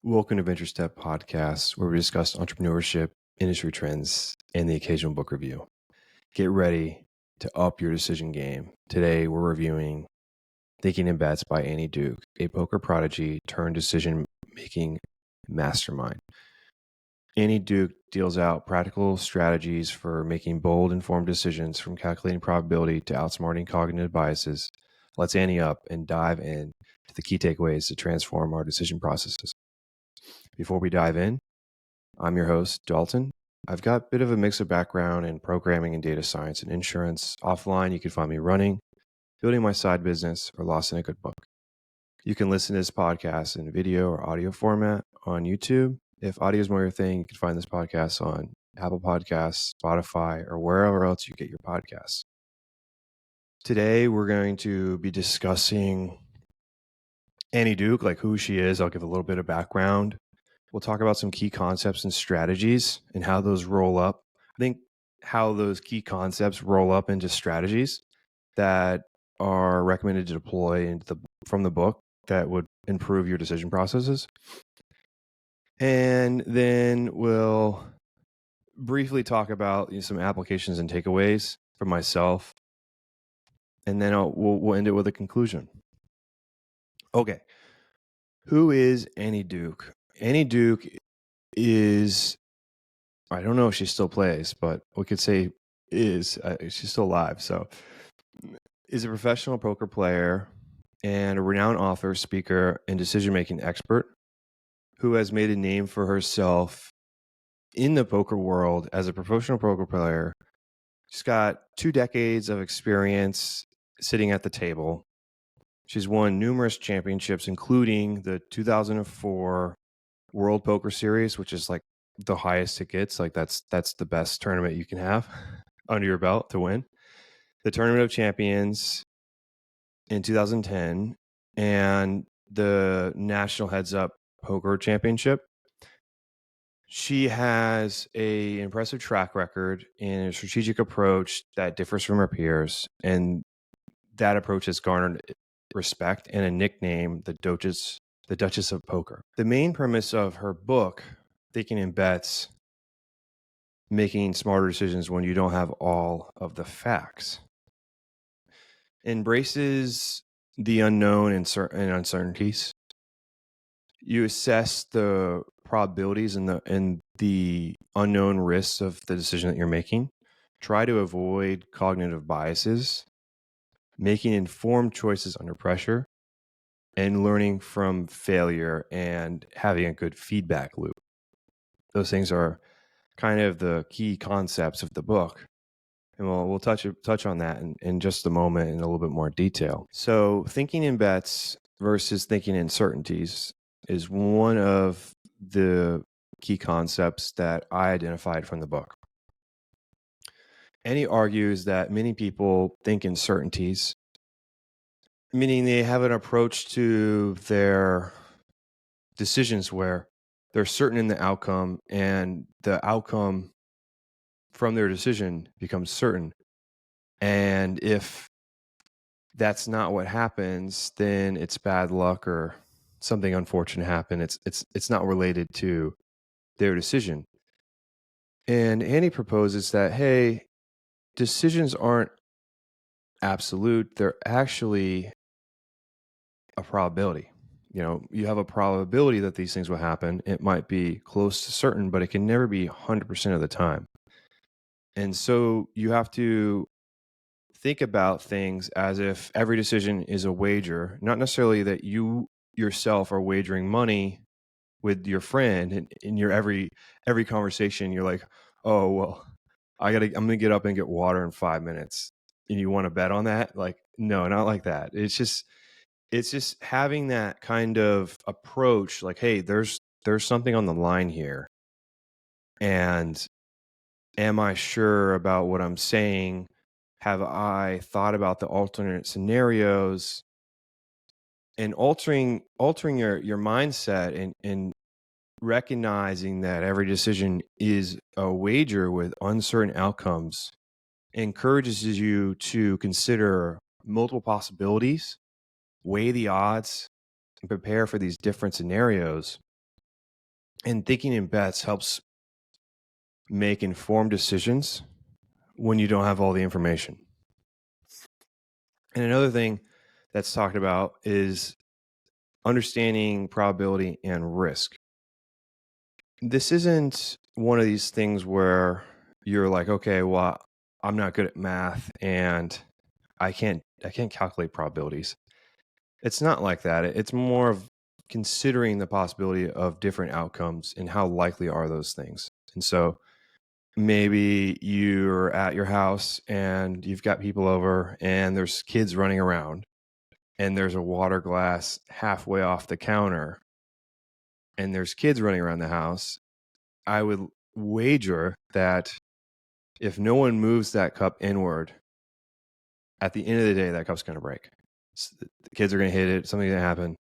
Welcome to Venture Step Podcast, where we discuss entrepreneurship, industry trends, and the occasional book review. Get ready to up your decision game. Today, we're reviewing Thinking in Bets by Annie Duke, a poker prodigy turned decision-making mastermind. Annie Duke deals out practical strategies for making bold, informed decisions, from calculating probability to outsmarting cognitive biases. Let's Annie up and dive in to the key takeaways to transform our decision processes. Before we dive in, I'm your host, Dalton. I've got a bit of a mix of background in programming and data science and insurance. Offline, you can find me running, building my side business, or lost in a good book. You can listen to this podcast in video or audio format on YouTube. If audio is more your thing, you can find this podcast on Apple Podcasts, Spotify, or wherever else you get your podcasts. Today, we're going to be discussing Annie Duke, like who she is. I'll give a little bit of background. We'll talk about some key concepts and strategies and how those roll up. I think how those key concepts roll up into strategies that are recommended to deploy from the book that would improve your decision processes. And then we'll briefly talk about some applications and takeaways for myself. And then we'll end it with a conclusion. Okay. Who is Annie Duke? Annie Duke is, I don't know if she still plays, but we could say she's still alive. So is a professional poker player and a renowned author, speaker, and decision-making expert who has made a name for herself in the poker world as a professional poker player. She's got 2 decades of experience sitting at the table. She's won numerous championships, including the 2004 World Poker Series, which is like the highest it gets. Like that's the best tournament you can have under your belt to win. The Tournament of Champions in 2010 and the National Heads Up Poker Championship. She has an impressive track record and a strategic approach that differs from her peers, and that approach has garnered respect and a nickname, the Duchess of Poker. The main premise of her book, Thinking in Bets, making smarter decisions when you don't have all of the facts, embraces the unknown and uncertainties. You assess the probabilities and the unknown risks of the decision that you're making. Try to avoid cognitive biases, making informed choices under pressure, and learning from failure and having a good feedback loop. Those things are kind of the key concepts of the book. And we'll touch on that in just a moment in a little bit more detail. So thinking in bets versus thinking in certainties is one of the key concepts that I identified from the book. Annie argues that many people think in certainties, meaning they have an approach to their decisions where they're certain in the outcome, and the outcome from their decision becomes certain. And if that's not what happens, then it's bad luck or something unfortunate happened. It's not related to their decision. And Annie proposes that, hey, decisions aren't absolute. They're actually a probability. You have a probability that these things will happen. It might be close to certain, but it can never be 100% of the time. And so you have to think about things as if every decision is a wager, not necessarily that you yourself are wagering money with your friend. And in your every conversation, you're like, oh, well, I'm going to get up and get water in 5 minutes. And you want to bet on that? Like, no, not like that. It's just having that kind of approach, like, hey, there's something on the line here. And am I sure about what I'm saying? Have I thought about the alternate scenarios? And altering your mindset and recognizing that every decision is a wager with uncertain outcomes encourages you to consider multiple possibilities, weigh the odds, and prepare for these different scenarios. And thinking in bets helps make informed decisions when you don't have all the information. And another thing that's talked about is understanding probability and risk. This isn't one of these things where you're like, okay, well, I'm not good at math and I can't calculate probabilities. It's not like that. It's more of considering the possibility of different outcomes and how likely are those things. And so maybe you're at your house and you've got people over and there's kids running around and there's a water glass halfway off the counter and there's kids running around the house. I would wager that if no one moves that cup inward, at the end of the day, that cup's going to break. The kids are going to hit it. Something's going to happen.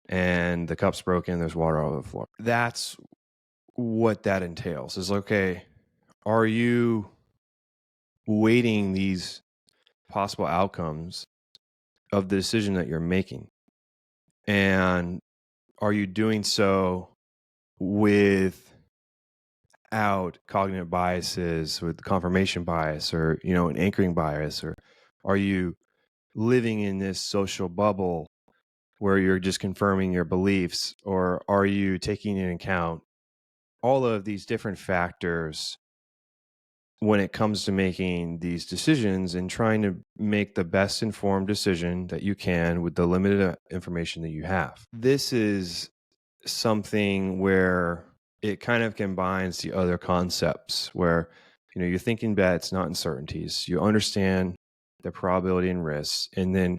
And the cup's broken. There's water all over the floor. That's what that entails is, okay, are you weighting these possible outcomes of the decision that you're making? And are you doing so without cognitive biases, with confirmation bias or, an anchoring bias? Or are you living in this social bubble where you're just confirming your beliefs? Or are you taking into account all of these different factors when it comes to making these decisions and trying to make the best informed decision that you can with the limited information that you have? This is something where it kind of combines the other concepts where, you're thinking bets, not uncertainties. You understand the probability and risks. And then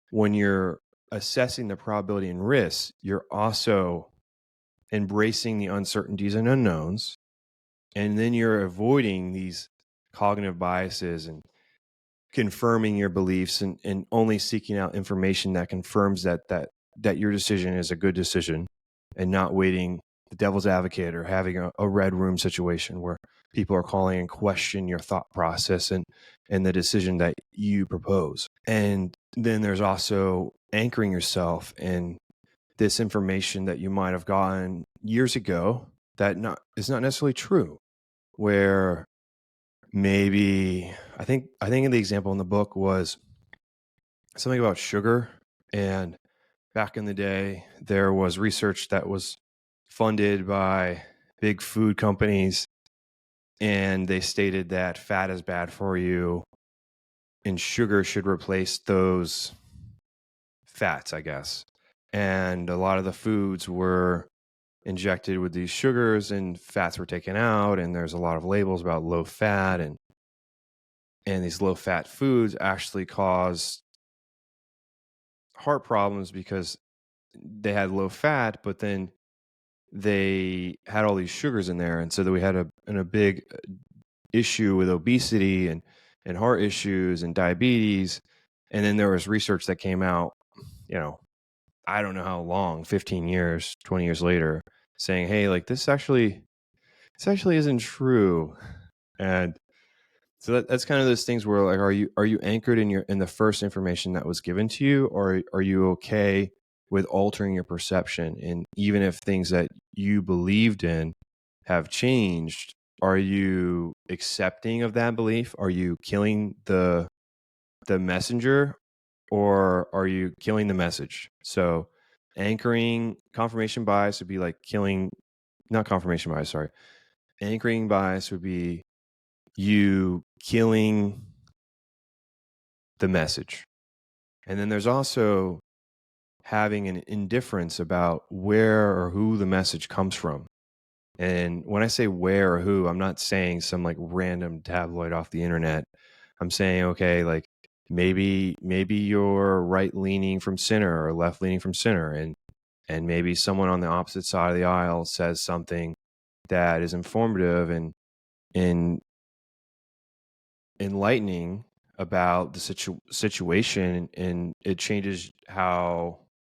when you're assessing the probability and risks, you're also embracing the uncertainties and unknowns. And then you're avoiding these cognitive biases and confirming your beliefs and only seeking out information that confirms that your decision is a good decision, and not waiting the devil's advocate or having a red room situation where people are calling and question your thought process and the decision that you propose. And then there's also anchoring yourself in this information that you might have gotten years ago that is not necessarily true, where maybe I think the example in the book was something about sugar. And back in the day, there was research that was funded by big food companies, and they stated that fat is bad for you and sugar should replace those fats, I guess. And a lot of the foods were injected with these sugars and fats were taken out, and there's a lot of labels about low fat, and these low fat foods actually cause heart problems because they had low fat, but then they had all these sugars in there. And so that we had a big issue with obesity and heart issues and diabetes. And then there was research that came out, I don't know how long, 15 years, 20 years later, saying, hey, like this actually isn't true. And so that's kind of those things where, like, are you anchored in the first information that was given to you, or are you okay with altering your perception? And even if things that you believed in have changed, are you accepting of that belief? Are you killing the messenger, or are you killing the message? So anchoring confirmation bias would be like killing, not confirmation bias, sorry. Anchoring bias would be you killing the message. And then there's also having an indifference about where or who the message comes from. And when I say where or who, I'm not saying some like random tabloid off the internet. I'm saying, okay, like maybe you're right leaning from center or left leaning from center, and maybe someone on the opposite side of the aisle says something that is informative and enlightening about the situation, and it changes how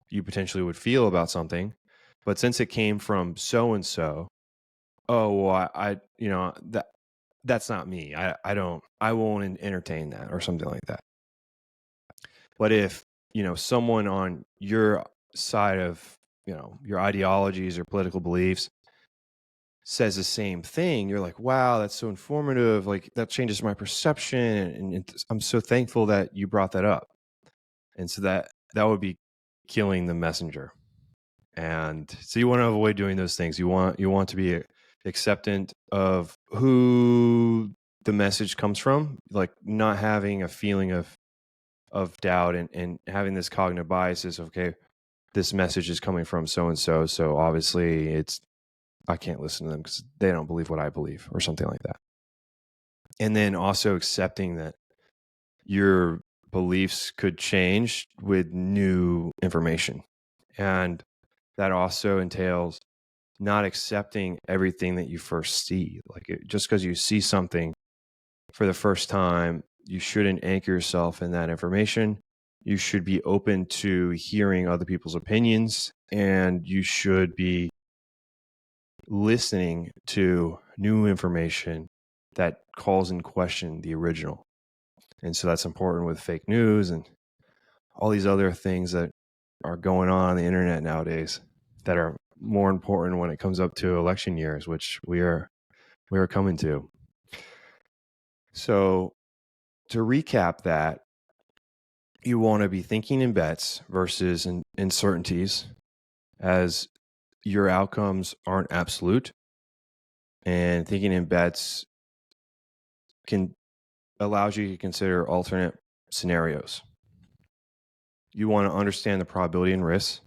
you potentially would feel about something. But since it came from so and so, oh well, I that's not me. I won't entertain that or something like that. But if someone on your side of your ideologies or political beliefs says the same thing, you're like, wow, that's so informative. Like that changes my perception. And I'm so thankful that you brought that up. And so that would be killing the messenger. And so you want to avoid doing those things. You want to be acceptant of who the message comes from, like not having a feeling of doubt and having this cognitive bias is, okay, this message is coming from so and so, so obviously I can't listen to them because they don't believe what I believe, or something like that. And then also accepting that your beliefs could change with new information. And that also entails not accepting everything that you first see. Like just because you see something for the first time, you shouldn't anchor yourself in that information. You should be open to hearing other people's opinions, and you should be listening to new information that calls in question the original. And so that's important with fake news and all these other things that are going on the internet nowadays that are more important when it comes up to election years, which we are coming to. So to recap that, you want to be thinking in bets versus in uncertainties, as your outcomes aren't absolute, and thinking in bets allows you to consider alternate scenarios. You want to understand the probability and risks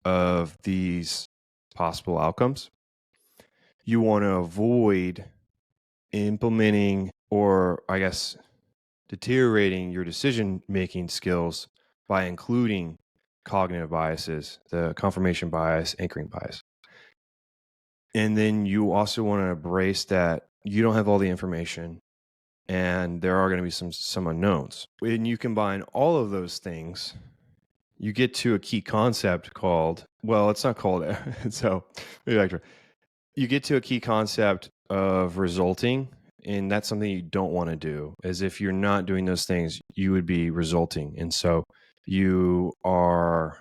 of these possible outcomes. You want to avoid implementing, or I guess deteriorating, your decision-making skills by including cognitive biases, the confirmation bias, anchoring bias. And then you also want to embrace that you don't have all the information and there are going to be some unknowns. When you combine all of those things, you get to a key concept called, well, it's not called, so you get to a key concept of resulting. And that's something you don't want to do, as if you're not doing those things, you would be resulting. And so you are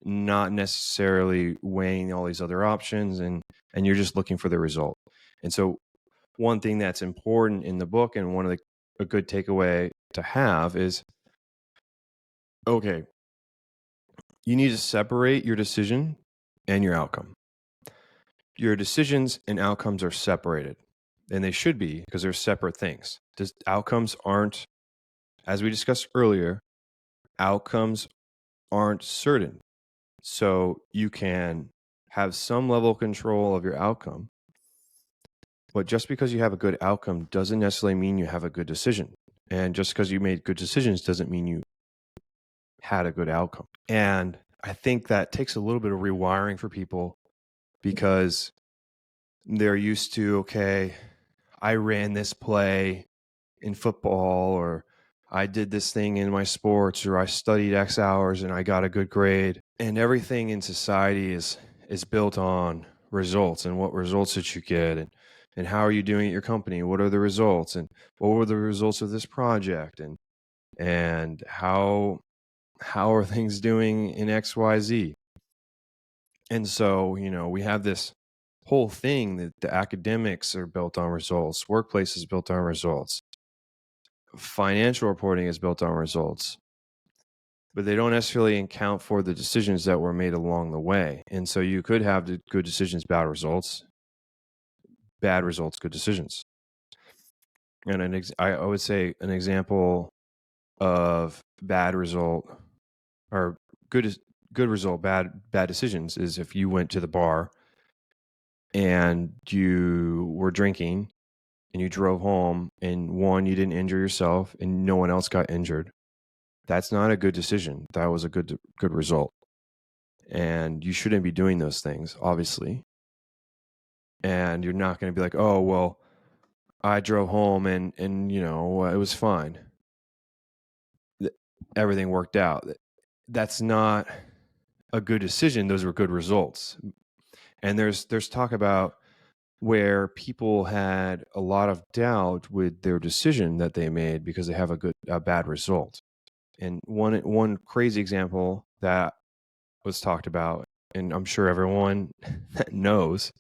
not necessarily weighing all these other options, and you're just looking for the result. And so one thing that's important in the book, and one of a good takeaway to have, is, okay, you need to separate your decision and your outcome. Your decisions and outcomes are separated, and they should be, because they're separate things. Outcomes aren't, as we discussed earlier, outcomes aren't certain. So you can have some level of control of your outcome, but just because you have a good outcome doesn't necessarily mean you have a good decision. And just because you made good decisions doesn't mean you had a good outcome. And I think that takes a little bit of rewiring for people, because they're used to, okay, I ran this play in football, or I did this thing in my sports, or I studied X hours and I got a good grade. And everything in society is built on results, and what results did you get, and how are you doing at your company? What are the results, and what were the results of this project, and how are things doing in XYZ? And so, we have this whole thing that the academics are built on results, workplace is built on results, financial reporting is built on results, but they don't necessarily account for the decisions that were made along the way. And so you could have the good decisions, bad results, good decisions. And I would say an example of bad result, or good result, bad decisions, is if you went to the bar and you were drinking and you drove home, and one, you didn't injure yourself and no one else got injured. That's not a good decision. That was a good result. And you shouldn't be doing those things, obviously. And you're not going to be like, oh, well, I drove home and it was fine. Everything worked out. That's not a good decision. Those were good results. And there's talk about where people had a lot of doubt with their decision that they made because they have a bad result. And one crazy example that was talked about and I'm sure everyone knows,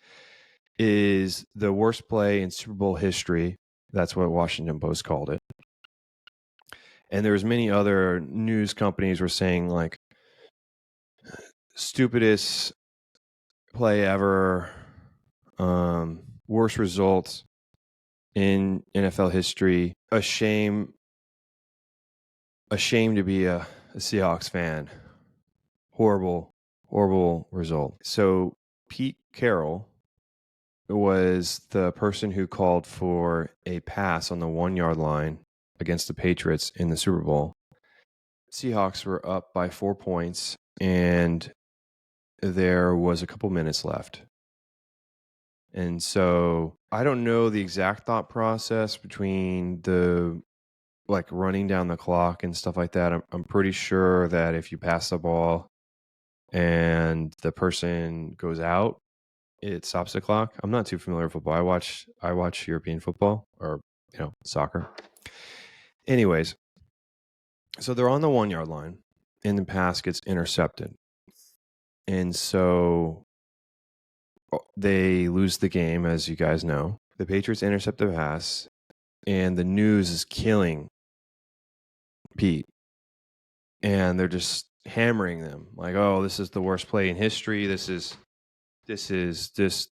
is the worst play in Super Bowl history. That's what Washington Post called it. And there's many other news companies were saying like stupidest play ever, worst results in NFL history. A shame to be a Seahawks fan. Horrible result. So Pete Carroll was the person who called for a pass on the 1 yard line against the Patriots in the Super Bowl. Seahawks were up by 4 points and there was a couple minutes left. And so I don't know the exact thought process between the like running down the clock and stuff like that. I'm pretty sure that if you pass the ball and the person goes out, it stops the clock. I'm not too familiar with football. I watch European football or soccer. Anyways, so they're on the 1 yard line and the pass gets intercepted. And so they lose the game, as you guys know. The Patriots intercept the pass and the news is killing Pete. And they're just hammering them like, oh, this is the worst play in history. This is just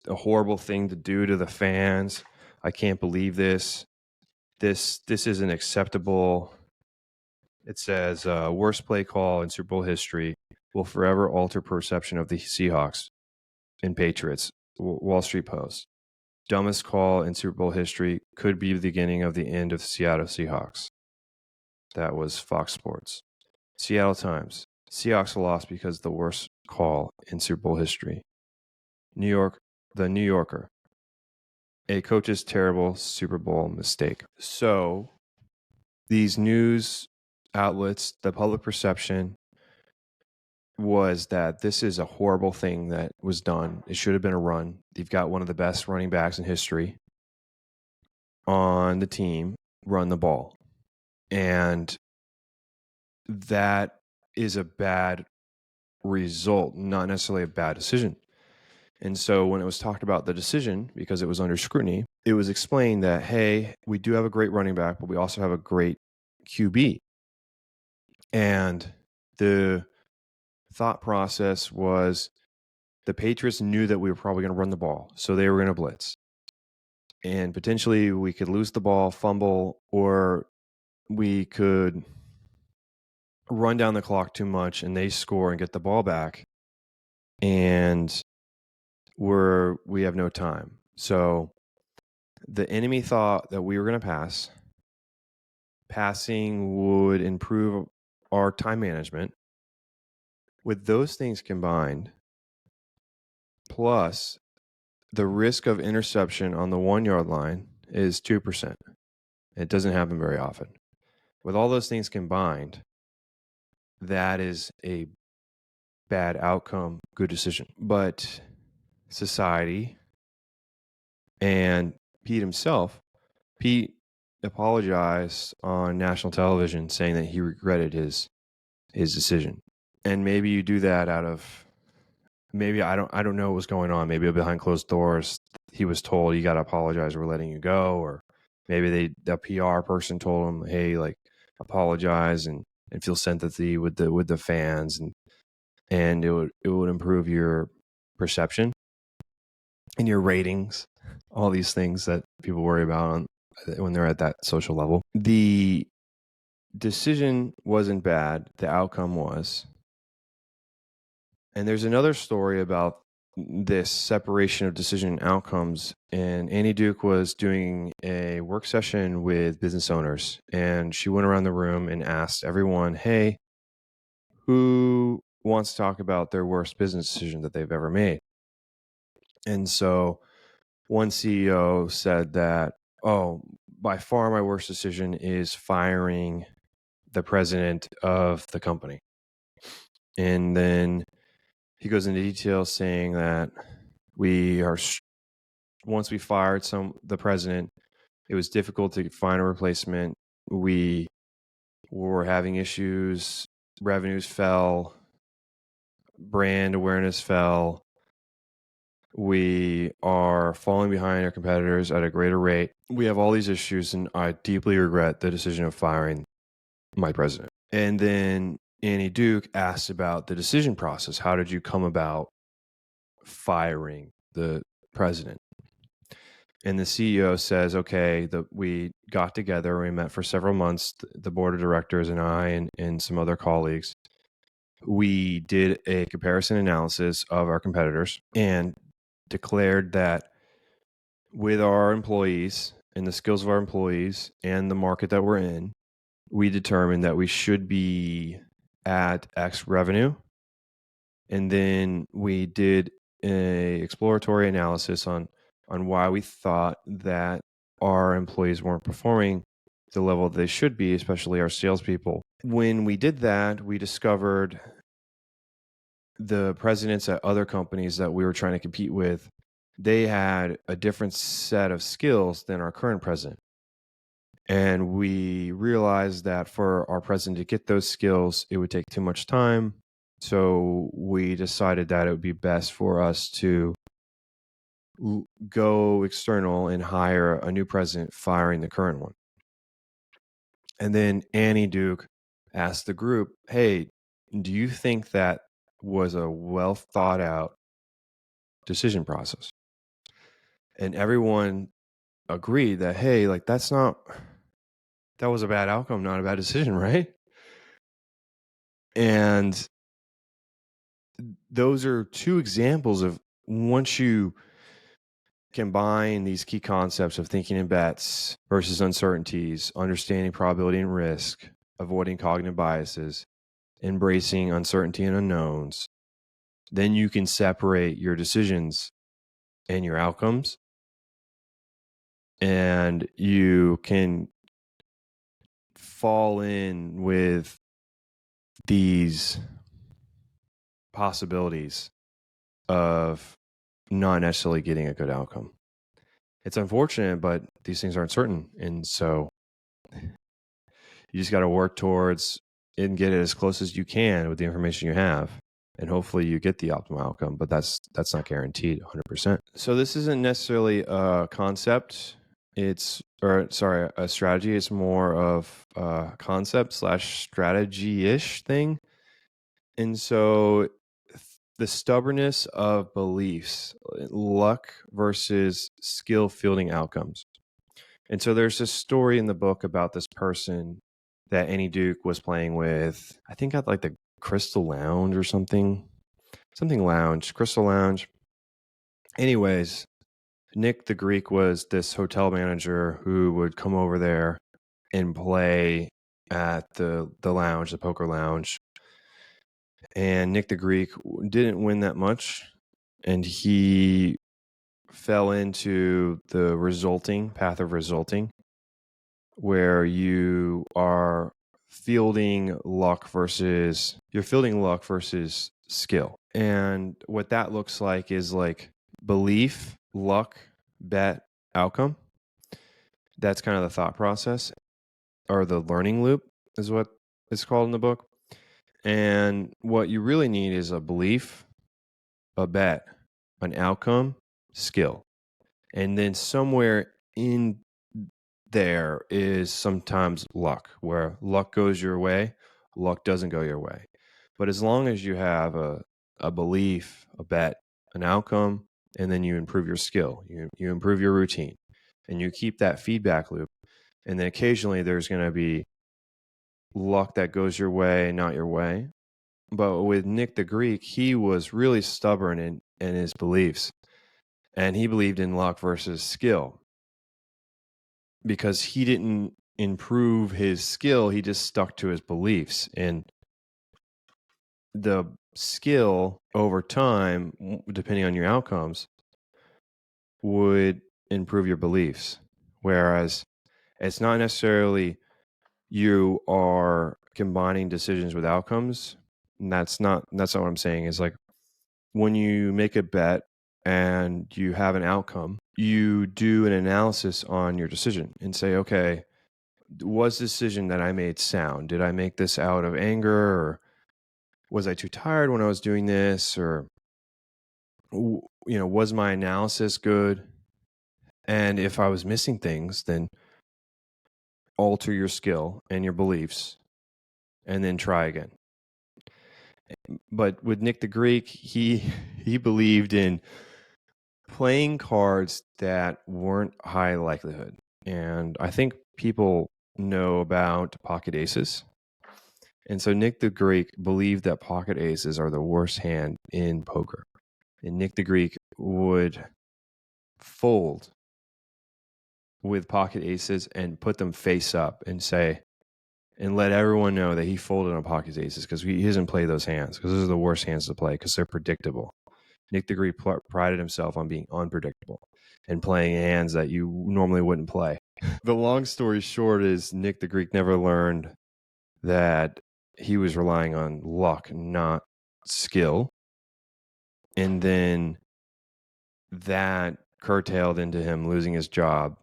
a horrible thing to do to the fans. I can't believe this. This isn't acceptable. It says worst play call in Super Bowl history will forever alter perception of the Seahawks and Patriots. Wall Street Post. Dumbest call in Super Bowl history could be the beginning of the end of the Seattle Seahawks. That was Fox Sports. Seattle Times. Seahawks lost because of the worst call in Super Bowl history. New York. The New Yorker. A coach's terrible Super Bowl mistake. So these news outlets, the public perception was that this is a horrible thing that was done. It should have been a run. You've got one of the best running backs in history on the team, run the ball. And that is a bad result, not necessarily a bad decision. And so when it was talked about the decision, because it was under scrutiny, it was explained that, hey, we do have a great running back, but we also have a great QB. And the thought process was the Patriots knew that we were probably going to run the ball, so they were going to blitz. And potentially we could lose the ball, fumble, or we could run down the clock too much and they score and get the ball back. And we have no time. So the enemy thought that we were going to pass. Passing would improve our time management. With those things combined, plus the risk of interception on the 1 yard line is 2%. It doesn't happen very often. With all those things combined, that is a bad outcome, good decision. But society and Pete himself, Pete apologized on national television saying that he regretted his decision. And maybe you do that out of, maybe I don't know what was going on. Maybe behind closed doors, he was told, you got to apologize, we're letting you go. Or maybe the PR person told him, hey, like, apologize and feel sympathy with the fans, and it would improve your perception and your ratings, all these things that people worry about when they're at that social level. The decision wasn't bad. The outcome was. And there's another story about this separation of decision and outcomes. And Annie Duke was doing a work session with business owners. And she went around the room and asked everyone, hey, who wants to talk about their worst business decision that they've ever made? And so one CEO said that, oh, by far my worst decision is firing the president of the company. And then he goes into detail saying that once we fired the president, it was difficult to find a replacement. We were having issues, revenues fell, brand awareness fell. We are falling behind our competitors at a greater rate. We have all these issues, and I deeply regret the decision of firing my president. And then Annie Duke asked about the decision process. How did you come about firing the president? And the CEO says, okay, we got together, we met for several months, the board of directors and I and some other colleagues. We did a comparison analysis of our competitors and declared that with our employees and the skills of our employees and the market that we're in, we determined that we should be at X revenue. And then we did a exploratory analysis on why we thought that our employees weren't performing the level they should be, especially our salespeople. When we did that, we discovered the presidents at other companies that we were trying to compete with, they had a different set of skills than our current president. And we realized that for our president to get those skills, it would take too much time. So we decided that it would be best for us to go external and hire a new president, firing the current one. And then Annie Duke asked the group, hey, do you think that was a well thought out decision process? And everyone agreed that, hey, like that was a bad outcome, not a bad decision, right? And those are two examples of once you combine these key concepts of thinking in bets versus uncertainties, understanding probability and risk, avoiding cognitive biases, embracing uncertainty and unknowns, then you can separate your decisions and your outcomes, and you can fall in with these possibilities of not necessarily getting a good outcome. It's unfortunate, but these things aren't certain. And so you just got to work towards and get it as close as you can with the information you have. And hopefully you get the optimal outcome, but that's not guaranteed 100%. So this isn't necessarily a concept. A strategy. It's more of a concept / strategy-ish thing. And so the stubbornness of beliefs, luck versus skill fielding outcomes. And so there's this story in the book about this person that Annie Duke was playing with, I think at like the Crystal Lounge or something lounge, Crystal Lounge. Anyways, Nick the Greek was this hotel manager who would come over there and play at the lounge, the poker lounge. And Nick the Greek didn't win that much, and he fell into the path of resulting, where you are fielding luck versus skill. And what that looks like is like belief, luck, bet, outcome. That's kind of the thought process, or the learning loop is what it's called in the book. And what you really need is a belief, a bet, an outcome, skill. And then somewhere in there is sometimes luck, where luck goes your way, luck doesn't go your way. But as long as you have a belief, a bet, an outcome, and then you improve your skill, you improve your routine, and you keep that feedback loop. And then occasionally there's going to be luck that goes your way, not your way. But with Nick the Greek, he was really stubborn in his beliefs. And he believed in luck versus skill. Because he didn't improve his skill, he just stuck to his beliefs. And the skill over time, depending on your outcomes, would improve your beliefs. Whereas it's not necessarily you are combining decisions with outcomes. And that's not what I'm saying. Is like when you make a bet and you have an outcome, you do an analysis on your decision and say, okay, was the decision that I made sound? Did I make this out of anger, or was I too tired when I was doing this? Or, was my analysis good? And if I was missing things, then alter your skill and your beliefs and then try again. But with Nick the Greek, he believed in playing cards that weren't high likelihood. And I think people know about pocket aces. And so Nick the Greek believed that pocket aces are the worst hand in poker. And Nick the Greek would fold with pocket aces and put them face up and say, and let everyone know that he folded on pocket aces because he doesn't play those hands, because those are the worst hands to play because they're predictable. Nick the Greek prided himself on being unpredictable and playing hands that you normally wouldn't play. The long story short is Nick the Greek never learned that he was relying on luck, not skill. And then that curtailed into him losing his job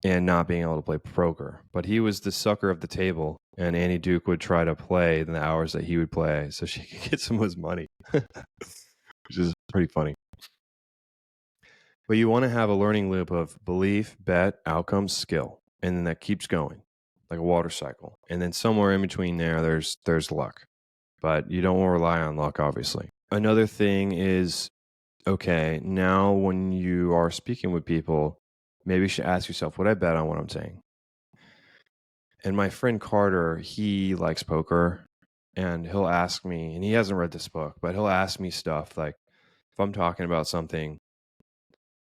and not being able to play poker. But he was the sucker of the table, and Annie Duke would try to play in the hours that he would play so she could get some of his money, which is pretty funny. But you want to have a learning loop of belief, bet, outcome, skill, and then that keeps going like a water cycle. And then somewhere in between there's luck. But you don't want to rely on luck, obviously. Another thing is, okay, now when you are speaking with people, maybe you should ask yourself, would I bet on what I'm saying? And my friend Carter, he likes poker, and he'll ask me, and he hasn't read this book, but he'll ask me stuff like, if I'm talking about something,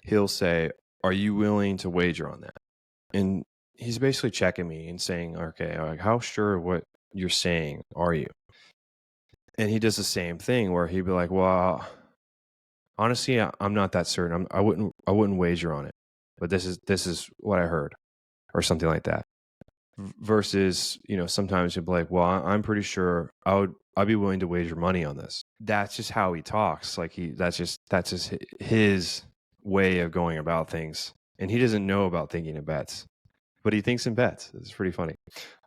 he'll say, are you willing to wager on that? And he's basically checking me and saying, okay, like, how sure of what you're saying are you? And he does the same thing where he'd be like, well, honestly, I'm not that certain. I wouldn't wager on it, but this is what I heard, or something like that. Versus, sometimes you'd be like, well, I'm pretty sure I'd be willing to wager money on this. That's just how he talks. Like that's just his way of going about things. And he doesn't know about thinking in bets, but he thinks in bets. It's pretty funny.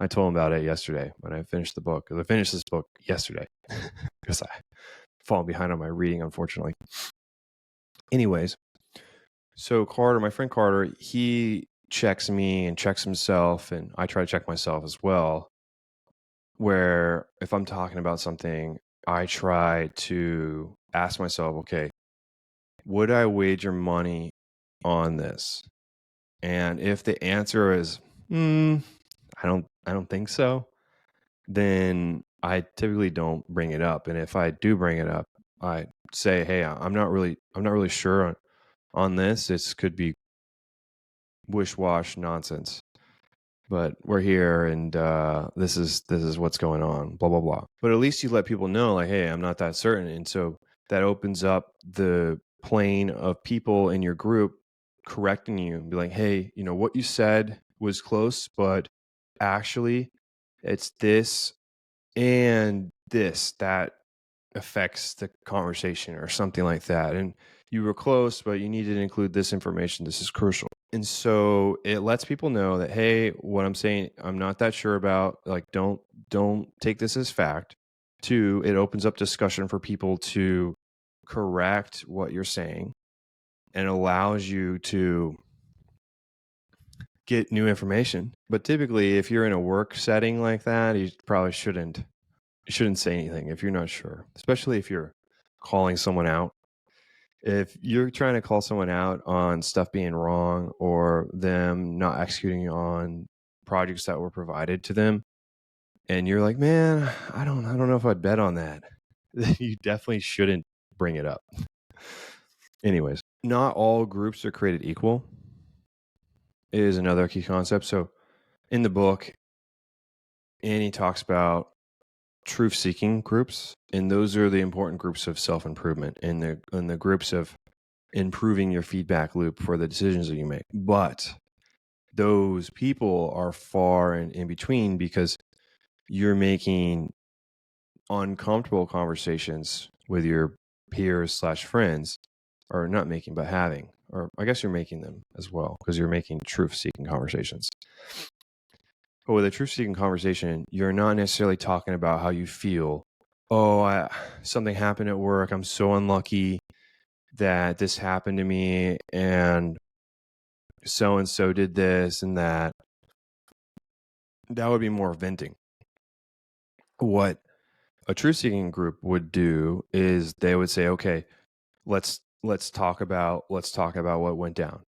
I told him about it yesterday when I finished the book. I finished this book yesterday because I fallen behind on my reading, unfortunately. Anyways, so Carter, my friend Carter, he checks me and checks himself, and I try to check myself as well, where if I'm talking about something, I try to ask myself, okay, would I wager money on this? And if the answer is, I don't think so, then I typically don't bring it up. And if I do bring it up, I say, hey, I'm not really sure on this. This could be wish-wash nonsense, but we're here, and this is what's going on, blah blah blah. But at least you let people know, like, hey, I'm not that certain. And so that opens up the plane of people in your group correcting you and be like, hey, what you said was close, but actually it's this and this that affects the conversation, or something like that. And you were close, but you needed to include this information. This is crucial. And so it lets people know that, hey, what I'm saying, I'm not that sure about. Like, don't take this as fact. Two, it opens up discussion for people to correct what you're saying, and allows you to get new information. But typically, if you're in a work setting like that, you probably shouldn't say anything if you're not sure, especially if you're calling someone out. If you're trying to call someone out on stuff being wrong, or them not executing on projects that were provided to them, and you're like, man, I don't know if I'd bet on that, then you definitely shouldn't bring it up. Anyways, not all groups are created equal is another key concept. So in the book, Annie talks about truth-seeking groups, and those are the important groups of self-improvement, and the groups of improving your feedback loop for the decisions that you make. But those people are far and in between, because you're making uncomfortable conversations with your peers / friends, or not making, but having, or I guess you're making them as well, because you're making truth-seeking conversations. But with a truth-seeking conversation, you're not necessarily talking about how you feel, something happened at work. I'm so unlucky that this happened to me, and so did this and that. That would be more venting. What a truth-seeking group would do is they would say, okay, let's talk about what went down.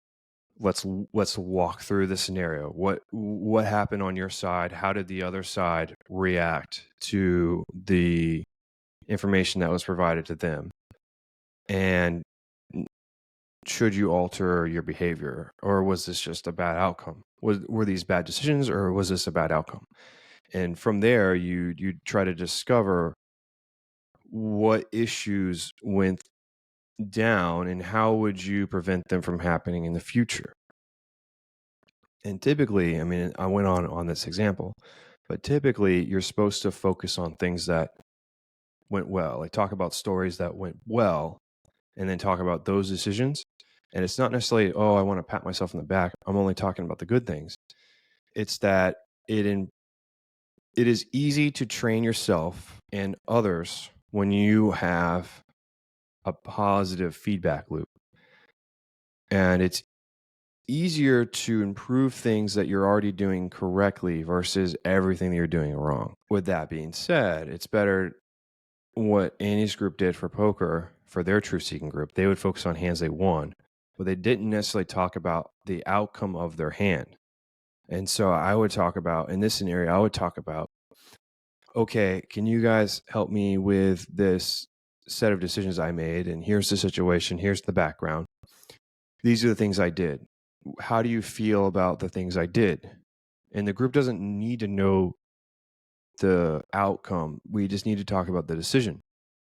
Let's walk through the scenario. What happened on your side? How did the other side react to the information that was provided to them? And should you alter your behavior, or was this just a bad outcome? Were these bad decisions, or was this a bad outcome? And from there, you try to discover what issues went down and how would you prevent them from happening in the future. And typically, I mean, I went on this example, but typically you're supposed to focus on things that went well. Like talk about stories that went well and then talk about those decisions. And it's not necessarily, oh, I want to pat myself on the back. I'm only talking about the good things. It's that it is easy to train yourself and others when you have a positive feedback loop. And it's easier to improve things that you're already doing correctly versus everything that you're doing wrong. With that being said, it's better what Annie's group did for poker for their truth-seeking group. They would focus on hands they won, but they didn't necessarily talk about the outcome of their hand. And so I would talk about, in this scenario, I would talk about, okay, can you guys help me with this set of decisions I made? And here's the situation. Here's the background. These are the things I did. How do you feel about the things I did? And the group doesn't need to know the outcome. We just need to talk about the decision,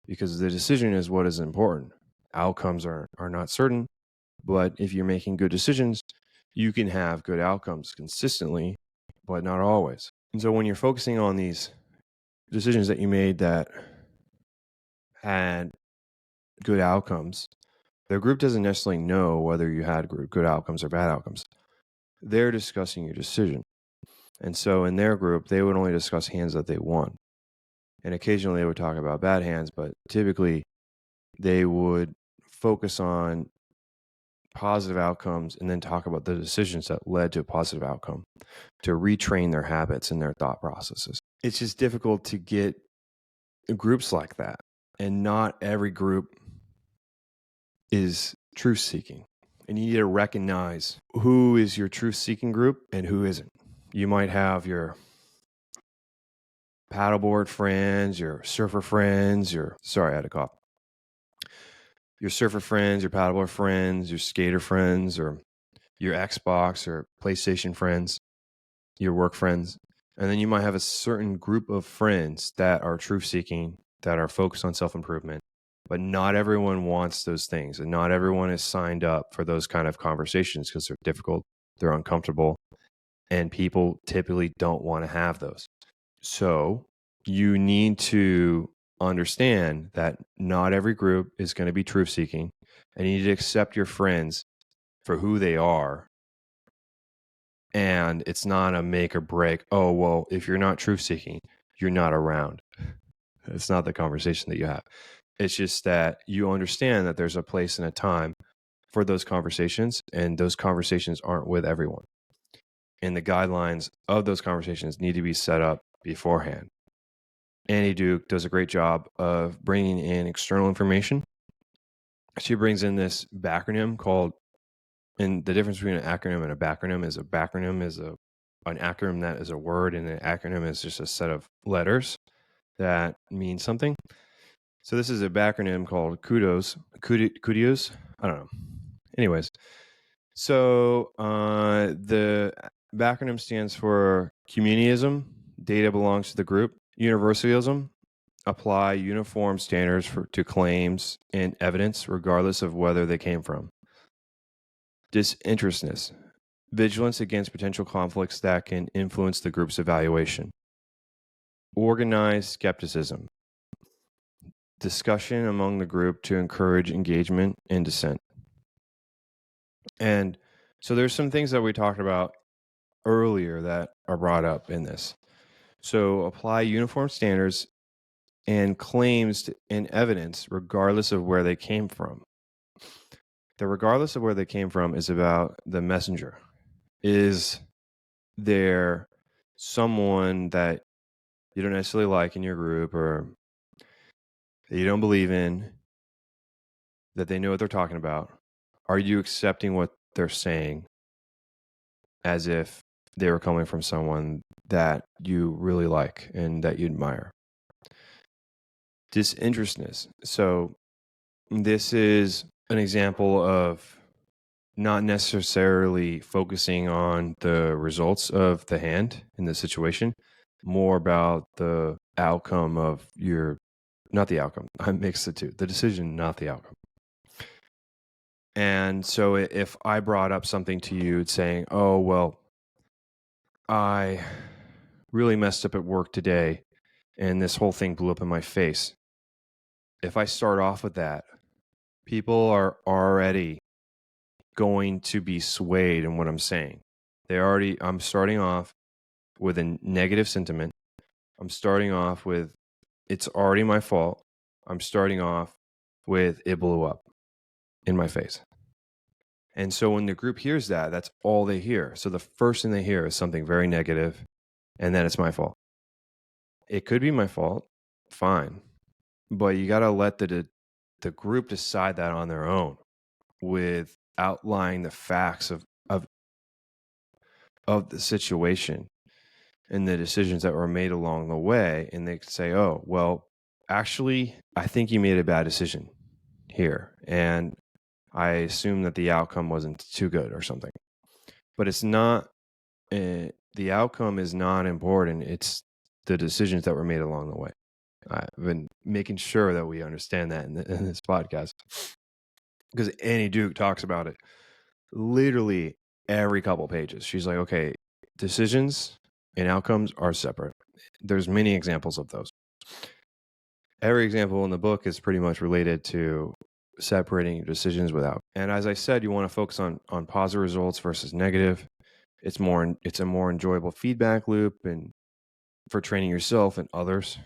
because the decision is what is important. Outcomes are not certain, but if you're making good decisions, you can have good outcomes consistently, but not always. And so when you're focusing on these decisions that you made that had good outcomes, the group doesn't necessarily know whether you had good outcomes or bad outcomes. They're discussing your decision. And so in their group, they would only discuss hands that they won. And occasionally they would talk about bad hands, but typically they would focus on positive outcomes and then talk about the decisions that led to a positive outcome to retrain their habits and their thought processes. It's just difficult to get groups like that. And not every group is truth seeking. And you need to recognize who is your truth seeking group and who isn't. You might have your paddleboard friends, your surfer friends, sorry, I had a cough. Your surfer friends, your paddleboard friends, your skater friends, or your Xbox or PlayStation friends, your work friends. And then you might have a certain group of friends that are truth seeking, that are focused on self-improvement. But not everyone wants those things. And not everyone is signed up for those kind of conversations because they're difficult, they're uncomfortable, and people typically don't want to have those. So you need to understand that not every group is going to be truth seeking, and you need to accept your friends for who they are. And it's not a make or break. Oh, well, if you're not truth seeking, you're not around. It's not the conversation that you have. It's just that you understand that there's a place and a time for those conversations, and those conversations aren't with everyone. And the guidelines of those conversations need to be set up beforehand. Annie Duke does a great job of bringing in external information. She brings in this backronym called, and the difference between an acronym and a backronym is an acronym that is a word, and an acronym is just a set of letters that mean something. So this is a backronym called kudos. I don't know. Anyways, so the backronym stands for communityism. Data belongs to the group. Universalism. Apply uniform standards to claims and evidence, regardless of whether they came from. Disinterestedness. Vigilance against potential conflicts that can influence the group's evaluation. Organized skepticism. Discussion among the group to encourage engagement and dissent. And so there's some things that we talked about earlier that are brought up in this. So apply uniform standards and claims and evidence, regardless of where they came from. The regardless of where they came from is about the messenger. Is there someone that you don't necessarily like in your group or that you don't believe in, that they know what they're talking about? Are you accepting what they're saying as if they were coming from someone that you really like and that you admire? Disinterestedness. So this is an example of not necessarily focusing on the results of the hand in the situation, more about the outcome of not the outcome. I mix the two, the decision, not the outcome. And so if I brought up something to you saying, oh, well, I really messed up at work today and this whole thing blew up in my face. If I start off with that, people are already going to be swayed in what I'm saying. I'm starting off with a negative sentiment. I'm starting off with, it's already my fault. I'm starting off with, it blew up in my face. And so when the group hears that, that's all they hear. So the first thing they hear is something very negative, and then it's my fault. It could be my fault, fine. But you got to let the group decide that on their own with outlining the facts of the situation and the decisions that were made along the way. And they could say, oh, well, actually, I think you made a bad decision here. And I assume that the outcome wasn't too good or something. But it's not, the outcome is not important. It's the decisions that were made along the way. I've been making sure that we understand that in this podcast, because Annie Duke talks about it literally every couple pages. She's like, okay, decisions and outcomes are separate. There's many examples of those. Every example in the book is pretty much related to separating your decisions without. And as I said, you want to focus on positive results versus negative. It's a more enjoyable feedback loop and for training yourself and others.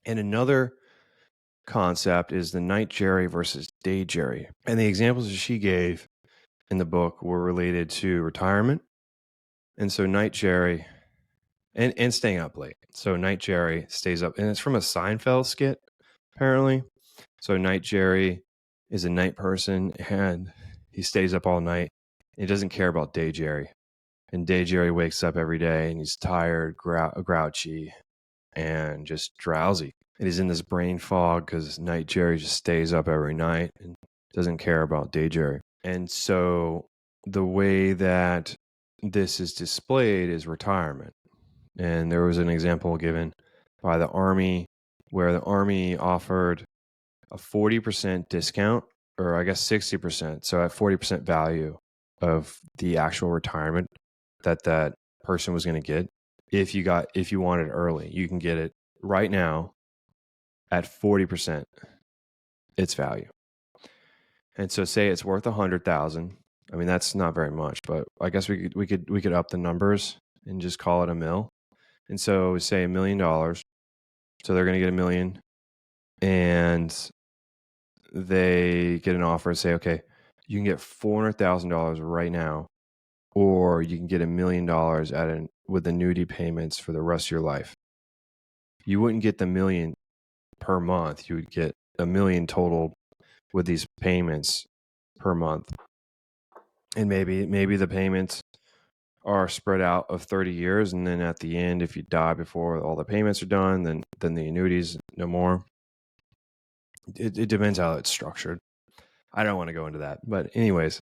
And another concept is the night Jerry versus day Jerry. And the examples that she gave in the book were related to retirement. And so night Jerry and staying up late. So night Jerry stays up, and it's from a Seinfeld skit, apparently. So night Jerry is a night person, and he stays up all night. He doesn't care about day Jerry. And day Jerry wakes up every day, and he's tired, grouchy, and just drowsy. And he's in this brain fog because night Jerry just stays up every night and doesn't care about day Jerry. And so the way that this is displayed is retirement. And there was an example given by the Army where the Army offered a 40% discount, or I guess 60%. So at 40% value of the actual retirement that person was going to get. If you want it early, you can get it right now at 40% its value. And so say it's worth 100,000. I mean, that's not very much, but I guess we could up the numbers and just call it $1 million. And so say $1 million. So they're going to get $1 million, and they get an offer and say, okay, you can get $400,000 right now, or you can get $1 million with annuity payments for the rest of your life. You wouldn't get the $1 million per month. You would get $1 million total with these payments per month. And maybe the payments are spread out of 30 years. And then at the end, if you die before all the payments are done, then the annuities no more. It depends how it's structured. I don't want to go into that. But anyways,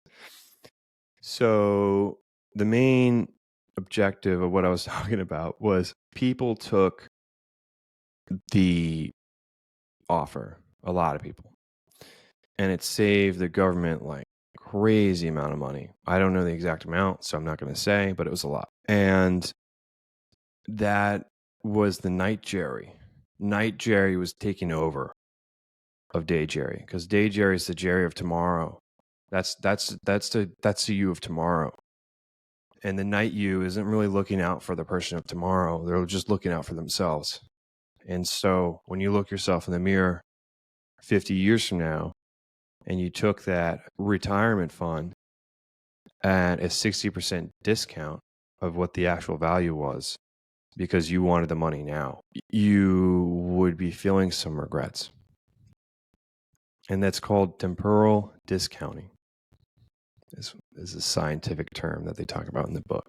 so the main objective of what I was talking about was people took the offer, a lot of people, and it saved the government like crazy amount of money. I don't know the exact amount, so I'm not going to say, but it was a lot. And that was the night Jerry. Night Jerry was taking over of day Jerry, because day Jerry is the Jerry of tomorrow. That's the you of tomorrow. And the night you isn't really looking out for the person of tomorrow. They're just looking out for themselves. And so when you look yourself in the mirror 50 years from now, and you took that retirement fund at a 60% discount of what the actual value was because you wanted the money now, you would be feeling some regrets. And that's called temporal discounting. This is a scientific term that they talk about in the book.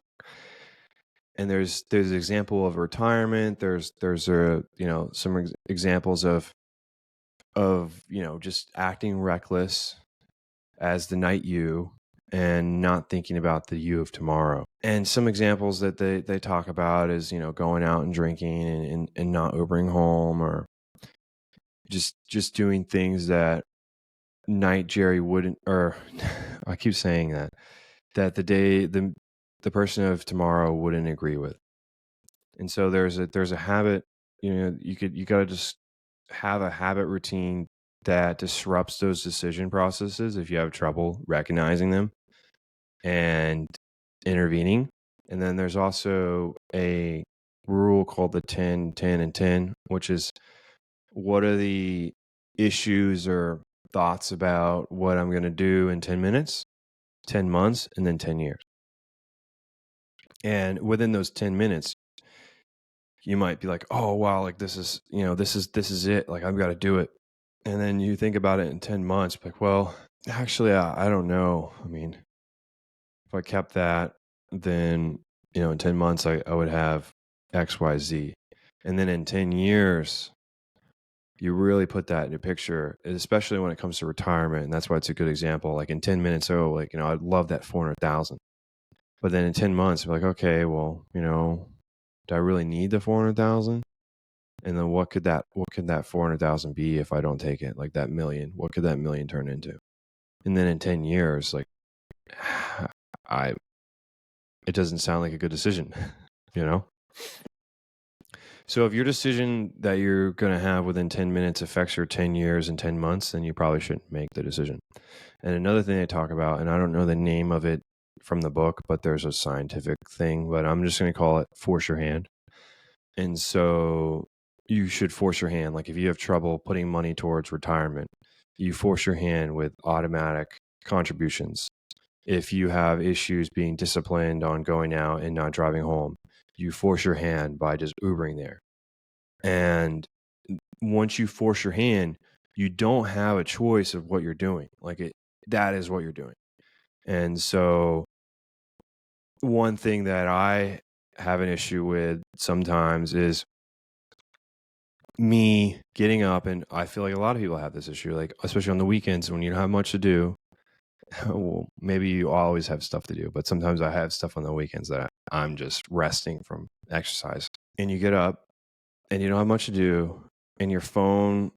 And there's an example of retirement. There's some examples of just acting reckless as the night you and not thinking about the you of tomorrow. And some examples that they talk about is, going out and drinking and not Ubering home, or just doing things that night Jerry wouldn't, or I keep saying that the person of tomorrow wouldn't agree with. And so there's a habit, you got to just have a habit routine that disrupts those decision processes if you have trouble recognizing them and intervening. And then there's also a rule called the 10, 10, and 10, which is what are the issues or thoughts about what I'm going to do in 10 minutes, 10 months, and then 10 years. And within those 10 minutes, you might be like, oh, wow, like this is it. Like I've got to do it. And then you think about it in 10 months, like, well, actually, I don't know. I mean, if I kept that, then, in 10 months, I would have X, Y, Z. And then in 10 years, you really put that in a picture, especially when it comes to retirement. And that's why it's a good example. Like in 10 minutes, I'd love that 400,000. But then in 10 months, you're like, okay, well, do I really need the 400,000? And then what could that 400,000 be if I don't take it? Like that million, what could that million turn into? And then in 10 years, like it doesn't sound like a good decision, So if your decision that you're going to have within 10 minutes affects your 10 years and 10 months, then you probably shouldn't make the decision. And another thing they talk about, and I don't know the name of it from the book, but there's a scientific thing, but I'm just going to call it force your hand. And so you should force your hand. Like if you have trouble putting money towards retirement, you force your hand with automatic contributions. If you have issues being disciplined on going out and not driving home, you force your hand by just Ubering there. And once you force your hand, you don't have a choice of what you're doing. That is what you're doing. And so one thing that I have an issue with sometimes is me getting up, and I feel like a lot of people have this issue, like especially on the weekends when you don't have much to do. Well, maybe you always have stuff to do, but sometimes I have stuff on the weekends that I'm just resting from exercise. And you get up and you don't have much to do, and your phone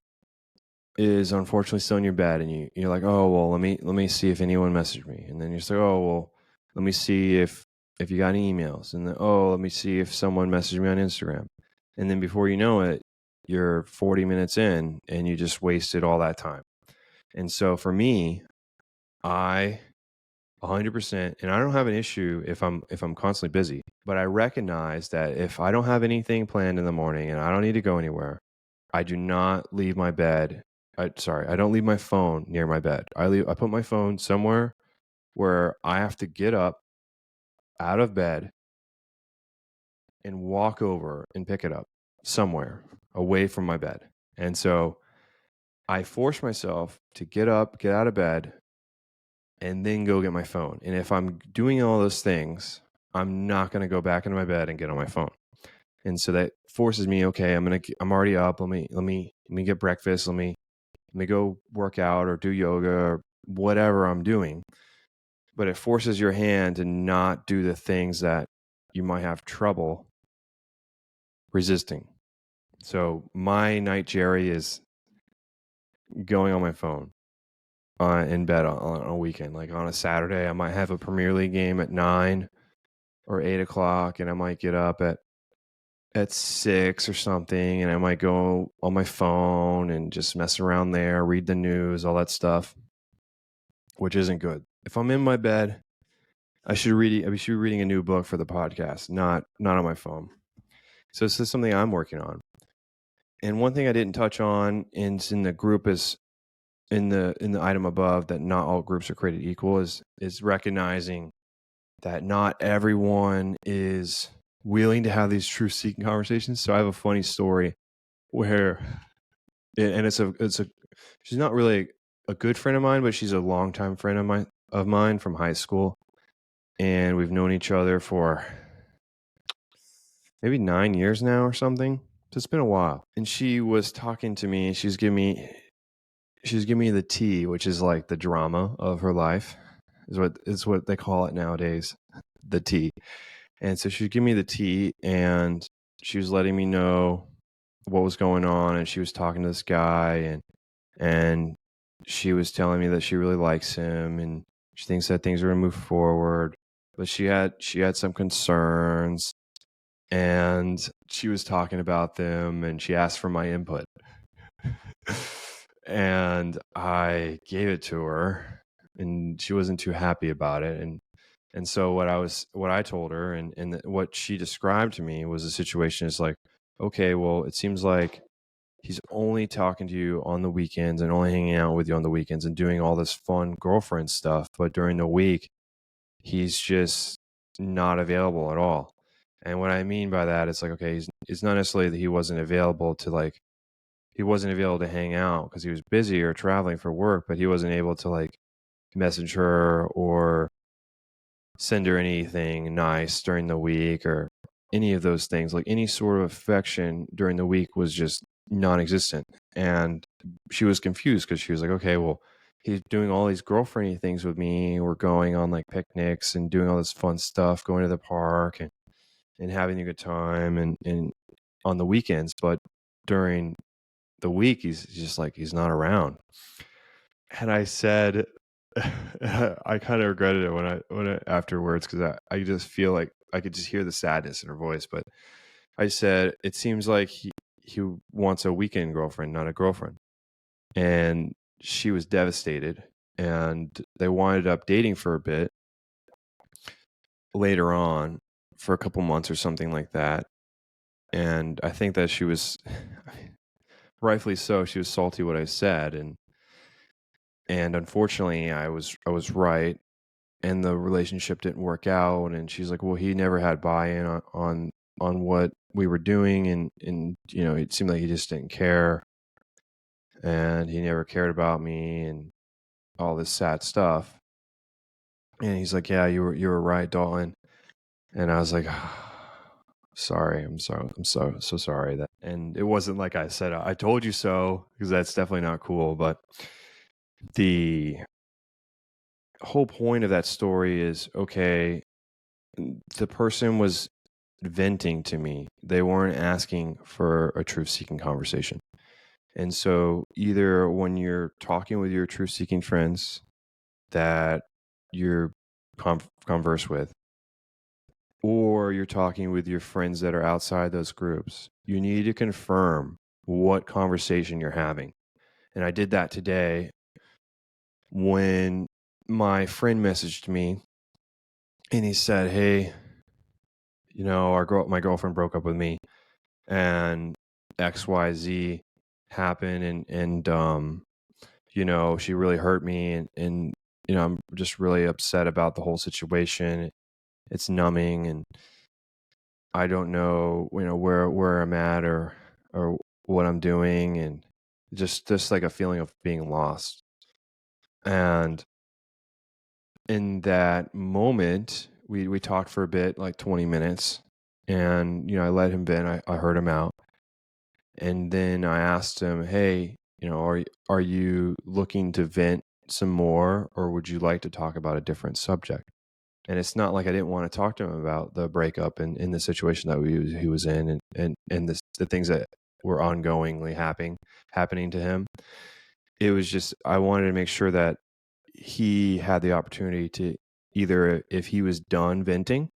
is unfortunately still in your bed, and you're like, oh well, let me see if anyone messaged me. And then you're like, oh well, let me see if you got any emails. And then, oh, let me see if someone messaged me on Instagram. And then before you know it, you're 40 minutes in and you just wasted all that time. And so for me, I 100%, and I don't have an issue if I'm constantly busy, but I recognize that if I don't have anything planned in the morning and I don't need to go anywhere, I do not leave my bed. I don't leave my phone near my bed. I put my phone somewhere where I have to get up out of bed and walk over and pick it up somewhere away from my bed. And so I force myself to get up, get out of bed, and then go get my phone. And if I'm doing all those things, I'm not going to go back into my bed and get on my phone. And so that forces me, okay, I'm already up. Let me get breakfast. Let me go work out or do yoga or whatever I'm doing. But it forces your hand to not do the things that you might have trouble resisting. So my night Jerry is going on my phone in bed on a weekend. Like on a Saturday, I might have a Premier League game at 9 or 8 o'clock, and I might get up at 6 or something, and I might go on my phone and just mess around there, read the news, all that stuff, which isn't good. If I'm in my bed, I should be reading a new book for the podcast, not on my phone. So this is something I'm working on. And one thing I didn't touch on in the group is in the item above, that not all groups are created equal, is recognizing that not everyone is willing to have these truth seeking conversations. So I have a funny story where, and it's a she's not really a good friend of mine, but she's a longtime friend of mine from high school, and we've known each other for maybe 9 years now or something. So it's been a while. And she was talking to me. She's giving me the tea, which is like the drama of her life, is what they call it nowadays, the tea. And so she gave me the tea, and she was letting me know what was going on, and she was talking to this guy, and she was telling me that she really likes him, and she thinks that things are going to move forward, but she had some concerns, and she was talking about them, and she asked for my input. And I gave it to her, and she wasn't too happy about it. And so what I told her, and what she described to me was a situation is like, okay, well, it seems like he's only talking to you on the weekends and only hanging out with you on the weekends and doing all this fun girlfriend stuff, but during the week he's just not available at all. And what I mean by that is like, okay, it's not necessarily that he wasn't available to hang out because he was busy or traveling for work, but he wasn't able to like message her or send her anything nice during the week or any of those things. Like any sort of affection during the week was just non-existent. And she was confused because she was like, okay, well, he's doing all these girlfriendy things with me. We're going on like picnics and doing all this fun stuff, going to the park and having a good time and on the weekends. But during the week, he's just like, he's not around. And I said, I kind of regretted it when I afterwards, because I just feel like I could just hear the sadness in her voice. But I said, it seems like he wants a weekend girlfriend, not a girlfriend. And she was devastated, and they wound up dating for a bit later on, for a couple months or something like that. And I think that she was, rightfully so, she was salty what I said, and unfortunately I was right, and the relationship didn't work out. And she's like, well, he never had buy-in on what we were doing, and it seemed like he just didn't care, and he never cared about me, and all this sad stuff. And he's like, yeah, you were right, Dalton. And I was like, sorry, I'm so sorry that. And it wasn't like I said, I told you so, because that's definitely not cool. But the whole point of that story is, okay, the person was venting to me. They weren't asking for a truth seeking conversation. And so either when you're talking with your truth seeking friends that you're converse with, or you're talking with your friends that are outside those groups, you need to confirm what conversation you're having. And I did that today when my friend messaged me, and he said, hey, my girlfriend broke up with me, and XYZ happened, and she really hurt me, and I'm just really upset about the whole situation. It's numbing, and I don't know, where I'm at or what I'm doing, and just like a feeling of being lost. And in that moment, we talked for a bit, like 20 minutes, and I let him vent. I heard him out, and then I asked him, hey, are you looking to vent some more, or would you like to talk about a different subject? And it's not like I didn't want to talk to him about the breakup and in the situation that he was in, and the things that were ongoingly happening to him. It was just, I wanted to make sure that he had the opportunity to, either if he was done venting,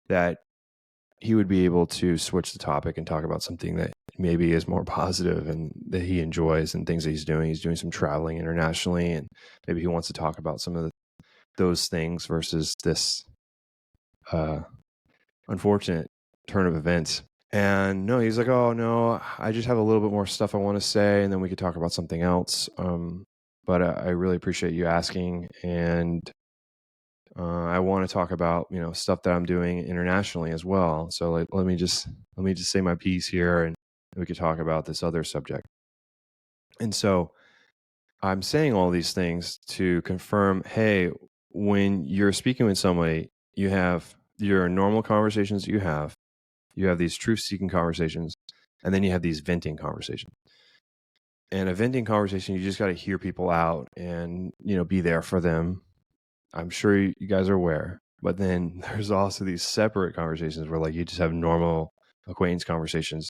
that he would be able to switch the topic and talk about something that maybe is more positive and that he enjoys and things that he's doing. He's doing some traveling internationally, and maybe he wants to talk about some of those things versus this unfortunate turn of events. And no, he's like, "Oh no, I just have a little bit more stuff I want to say, and then we could talk about something else." But I really appreciate you asking, and I want to talk about stuff that I'm doing internationally as well. So like, let me just say my piece here, and we could talk about this other subject. And so I'm saying all these things to confirm, hey, when you're speaking with somebody, you have your normal conversations you have these truth-seeking conversations, and then you have these venting conversations. And a venting conversation, you just got to hear people out and, be there for them. I'm sure you guys are aware. But then there's also these separate conversations where like you just have normal acquaintance conversations.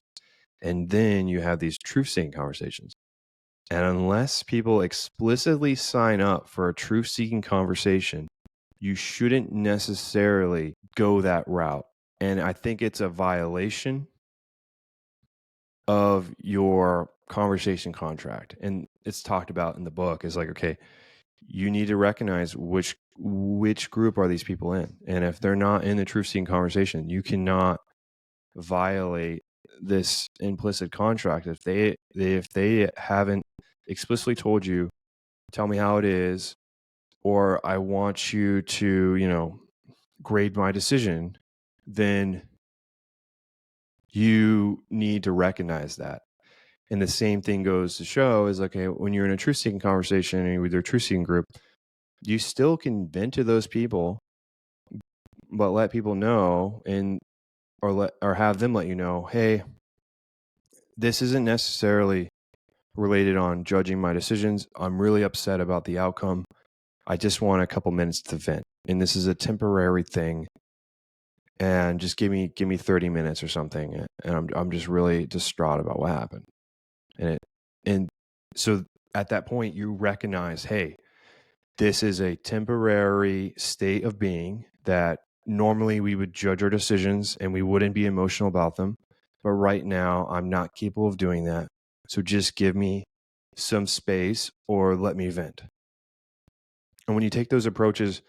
And then you have these truth-seeking conversations. And unless people explicitly sign up for a truth-seeking conversation, you shouldn't necessarily go that route. And I think it's a violation of your conversation contract. And it's talked about in the book is like, okay, you need to recognize which group are these people in. And if they're not in the truth-seeking conversation, you cannot violate this implicit contract if they haven't explicitly told you, tell me how it is, or I want you to grade my decision, then you need to recognize that. And the same thing goes to show is, okay, when you're in a truth-seeking conversation and with your truth-seeking group, you still can vent to those people, but let people know or have them let you know, hey, this isn't necessarily related on judging my decisions. I'm really upset about the outcome. I just want a couple minutes to vent. And this is a temporary thing. And just give me 30 minutes or something. And I'm just really distraught about what happened. And so at that point you recognize, hey, this is a temporary state of being that normally we would judge our decisions and we wouldn't be emotional about them. But right now I'm not capable of doing that. So just give me some space or let me vent. And when you take those approaches,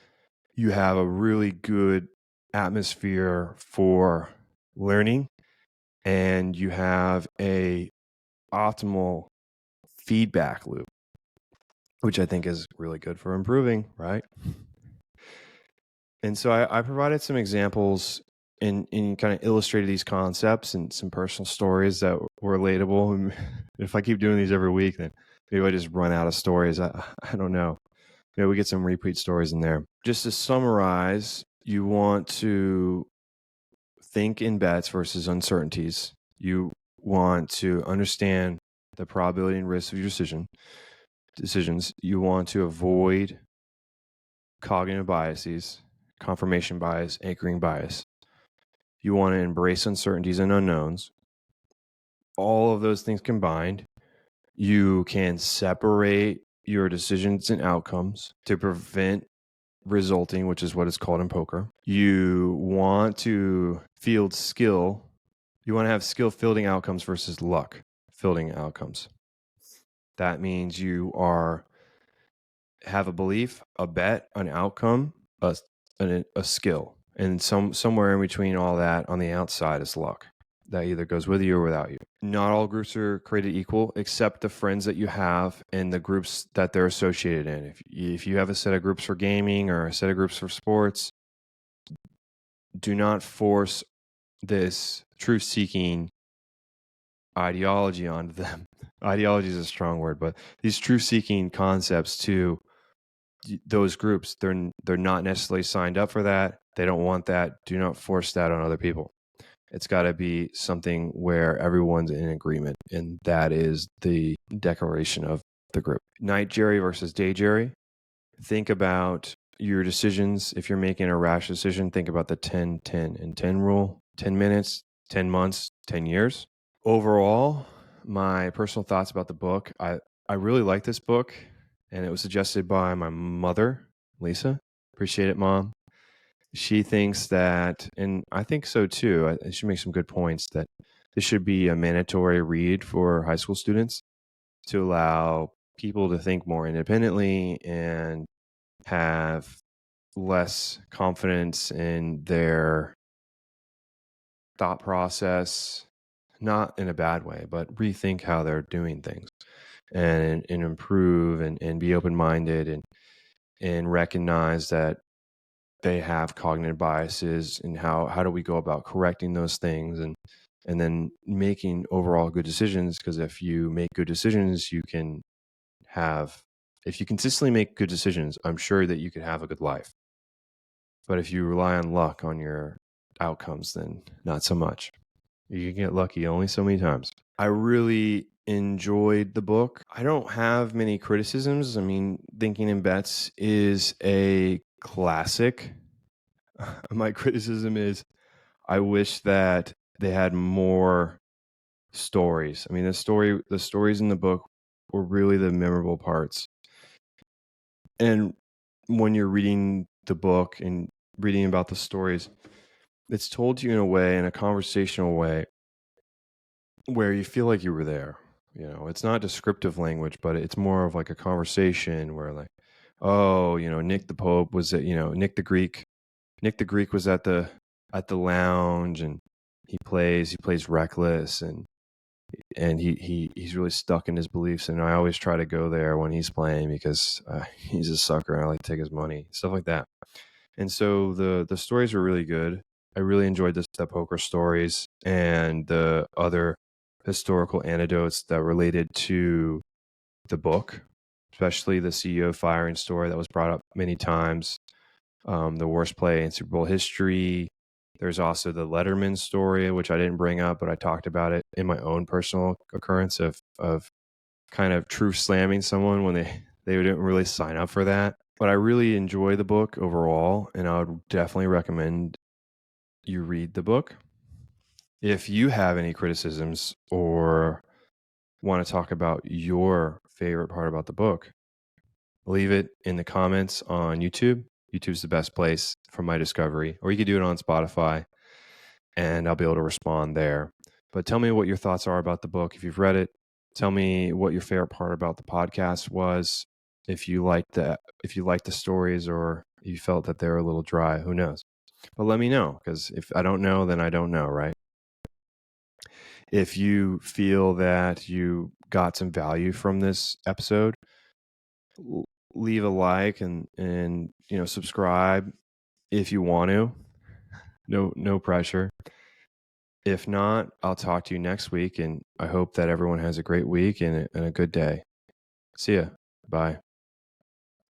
you have a really good atmosphere for learning, and you have a optimal feedback loop, which I think is really good for improving, right? And so I provided some examples and kind of illustrated these concepts and some personal stories that were relatable. And if I keep doing these every week, then maybe I just run out of stories. I don't know. Maybe we get some repeat stories in there. Just to summarize, you want to think in bets versus uncertainties. You want to understand the probability and risk of your decisions. You want to avoid cognitive biases, confirmation bias, anchoring bias. You want to embrace uncertainties and unknowns. All of those things combined, you can separate your decisions and outcomes to prevent resulting, which is what it's called in poker. You want to field skill. You want to have skill fielding outcomes versus luck fielding outcomes. That means you have a belief, a bet, an outcome, a skill. And somewhere in between all that on the outside is luck. That either goes with you or without you. Not all groups are created equal, except the friends that you have and the groups that they're associated in. If you have a set of groups for gaming or a set of groups for sports, do not force this truth-seeking ideology onto them. Ideology is a strong word, but these truth-seeking concepts to those groups, they're not necessarily signed up for that. They don't want that. Do not force that on other people. It's got to be something where everyone's in agreement, and that is the declaration of the group. Night Jerry versus day Jerry. Think about your decisions. If you're making a rash decision, think about the 10, 10, and 10 rule. 10 minutes, 10 months, 10 years. Overall, my personal thoughts about the book. I really like this book, and it was suggested by my mother, Lisa. Appreciate it, Mom. She thinks that, and I think so too, she makes some good points, that this should be a mandatory read for high school students to allow people to think more independently and have less confidence in their thought process, not in a bad way, but rethink how they're doing things and improve and be open-minded and recognize that they have cognitive biases and how do we go about correcting those things and then making overall good decisions. Because if you make good decisions, if you consistently make good decisions, I'm sure that you could have a good life. But if you rely on luck on your outcomes, then not so much. You can get lucky only so many times. I really enjoyed the book. I don't have many criticisms. I mean, Thinking in Bets is a classic. My criticism is I wish that they had more stories. I mean, the stories in the book were really the memorable parts. And when you're reading the book and reading about the stories, it's told to you in a way, in a conversational way, where you feel like you were there. It's not descriptive language, but it's more of like a conversation where, like, oh, Nick the Pope was at, Nick the Greek was at the lounge, and he plays reckless, and he's really stuck in his beliefs. And I always try to go there when he's playing because he's a sucker and I like to take his money, stuff like that. And so the stories were really good. I really enjoyed the poker stories and the other historical anecdotes that related to the book, especially the CEO firing story that was brought up many times, the worst play in Super Bowl history. There's also the Letterman story, which I didn't bring up, but I talked about it in my own personal occurrence of kind of truth slamming someone when they didn't really sign up for that. But I really enjoy the book overall, and I would definitely recommend you read the book. If you have any criticisms or want to talk about your favorite part about the book, leave it in the comments on YouTube. YouTube's the best place for my discovery, or you could do it on Spotify and I'll be able to respond there. But tell me what your thoughts are about the book. If you've read it, tell me what your favorite part about the podcast was. If you liked the stories, or you felt that they were a little dry, who knows? But let me know, because if I don't know, then I don't know, right? If you feel that you got some value from this episode, leave a like and subscribe if you want to. No pressure. If not, I'll talk to you next week, and I hope that everyone has a great week and a good day. See ya. Bye.